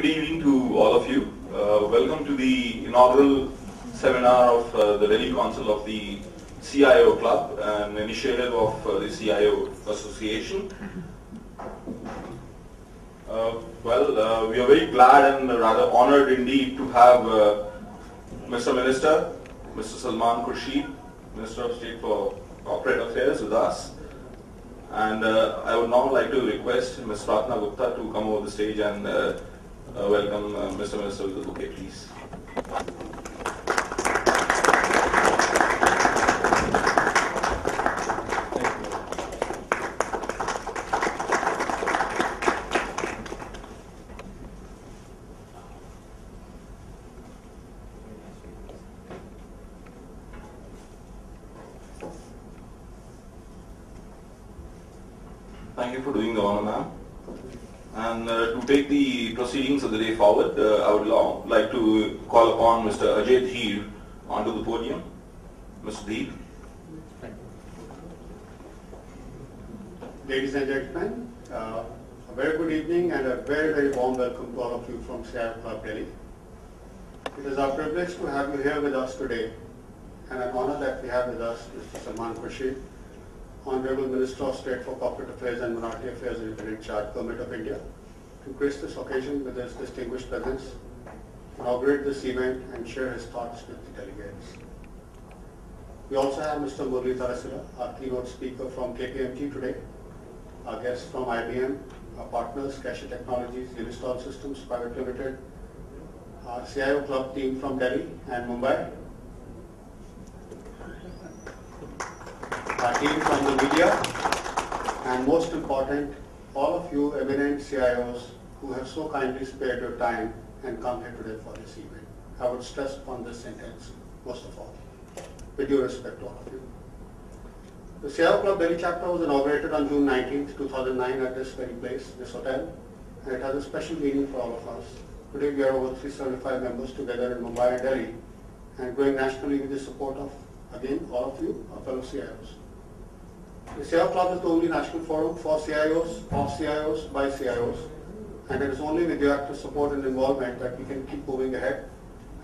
good evening to all of you. Welcome to the inaugural seminar of the Delhi Council of the CIO Club, an initiative of the CIO Association. We are very glad and rather honored indeed to have Mr. Minister, Mr. Salman Khurshid, Minister of State for Corporate Affairs with us. And I would now like to request Ms. Pratna Gupta to come over the stage and welcome Mr. Minister with the bouquet, please. Thank you for doing the honor, ma'am. And to take the proceedings of the day forward, I would like to call upon Mr. Ajay Dheer onto the podium. Mr. Dheer. Ladies and gentlemen, a very good evening and a very, very warm welcome to all of you from CioKlub Delhi. It is our privilege to have you here with us today, and an honor that we have with us Mr. Salman Khurshid, Honorable Minister of State for Corporate Affairs and Minority Affairs in charge, Government of India, to grace this occasion with his distinguished presence, inaugurate this event and share his thoughts with the delegates. We also have Mr. Murli Tarasila, our keynote speaker from KPMG today, our guests from IBM, our partners, Cashier Technologies, Unistall Systems Private Limited, our CIO Club team from Delhi and Mumbai, our team from the media, and most important, all of you eminent CIOs who have so kindly spared your time and come here today for this event. I would stress upon this sentence, most of all, with due respect to all of you. The CIO Club Delhi chapter was inaugurated on June 19, 2009 at this very place, this hotel, and it has a special meaning for all of us. Today we are over 375 members together in Mumbai and Delhi, and growing nationally with the support of, again, all of you, our fellow CIOs. The CIO Club is the only national forum for CIOs, of CIOs, by CIOs, and it is only with your active support and involvement that we can keep moving ahead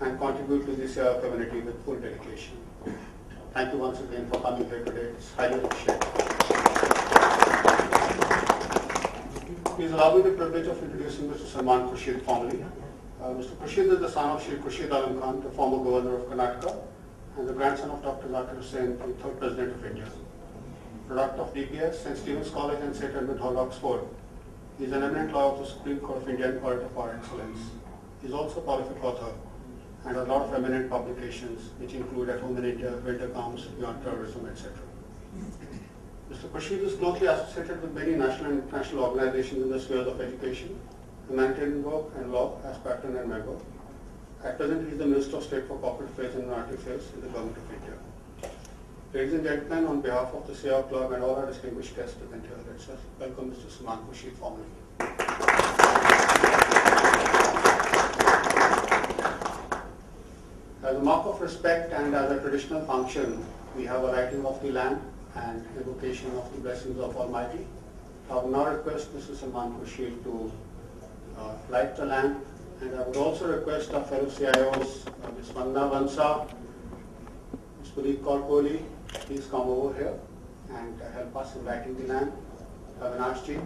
and contribute to the CIO community with full dedication. Thank you once again for coming here today. It's highly appreciated. Please allow me the privilege of introducing Mr. Salman Khurshid formally. Mr. Khurshid is the son of Shri Khurshid Alam Khan, the former governor of Karnataka, and the grandson of Dr. Zakir Hussain, the third president of India. Product of DPS, St. Stephen's College and St. Edmund Hall, Oxford. He is an eminent lawyer of the Supreme Court of India and Court of Bar Excellence. He is also a prolific author and a lot of eminent publications which include At Home in India, Winter Comes, Beyond Terrorism, etc. Mr. Khurshid is closely associated with many national and international organizations in the spheres of education, humanitarian work and law as patron and member. At present, he is the Minister of State for Corporate Affairs and Minority Affairs in the Government of India. Ladies and gentlemen, on behalf of the CIO Club and all our distinguished guests present here, let's welcome Mr. Salman Khurshid formally. As a mark of respect and as a traditional function, we have a lighting of the lamp and invocation of the blessings of Almighty. I will now request Mr. Salman Khurshid to light the lamp, and I would also request our fellow CIOs, Ms. Vandana Bansa, Ms. Puneet Kaur Kohli, please come over here and help us in lighting the lamp. Avinash ji.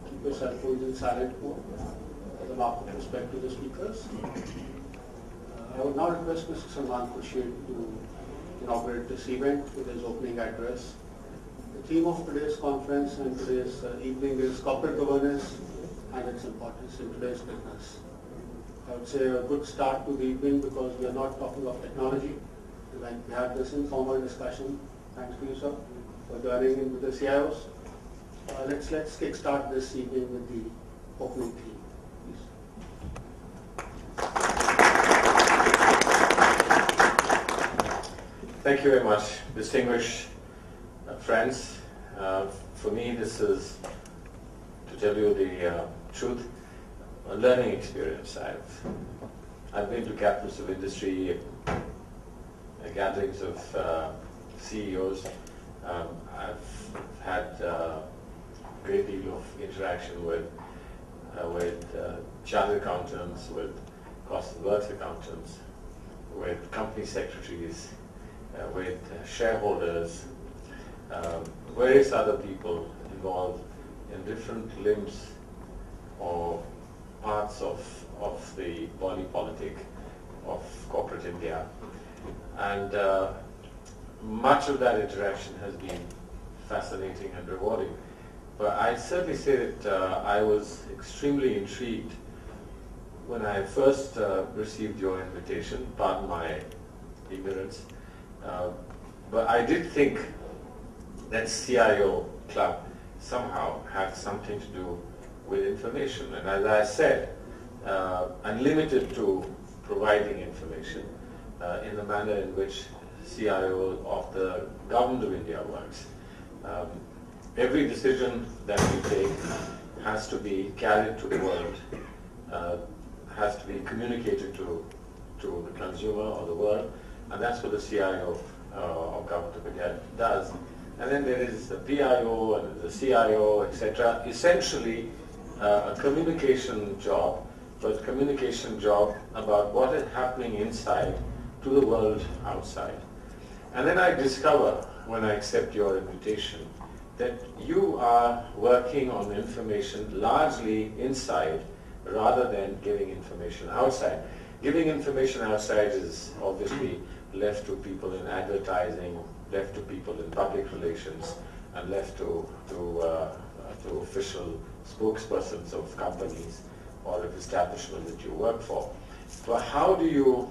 Keep yourself in silent mode as a mark of respect to the speakers. would now request Mr. Salman Khurshid to inaugurate this event with his opening address. The theme of today's conference and today's evening is corporate governance and its importance in today's business. I would say a good start to the evening because we are not talking of technology. Like we had this informal discussion. Thanks to you, sir, for joining in with the CIOs. Let's kickstart this evening with the opening theme. Thank you very much, distinguished friends. For me, this is, to tell you the truth, a learning experience. I've been to capitals of industry, gatherings of CEOs. I've had a great deal of interaction with chartered accountants, with cost of works accountants, with company secretaries, with shareholders, various other people involved in different limbs or parts of the body politic of corporate India. And much of that interaction has been fascinating and rewarding. But I'd certainly say that I was extremely intrigued when I first received your invitation, pardon my ignorance. But I did think that CIO Club somehow had something to do with information. And as I said, unlimited to providing information in the manner in which CIO of the Government of India works. Every decision that we take has to be carried to the world, has to be communicated to the consumer or the world, and that's what the CIO of Government of India does. And then there is the PIO and the CIO, etc. Essentially a communication job, but communication job about what is happening inside to the world outside. And then I discover, when I accept your invitation, that you are working on information largely inside rather than giving information outside. Giving information outside is obviously left to people in advertising, left to people in public relations, and left to official spokespersons of companies or of establishment that you work for. But how do you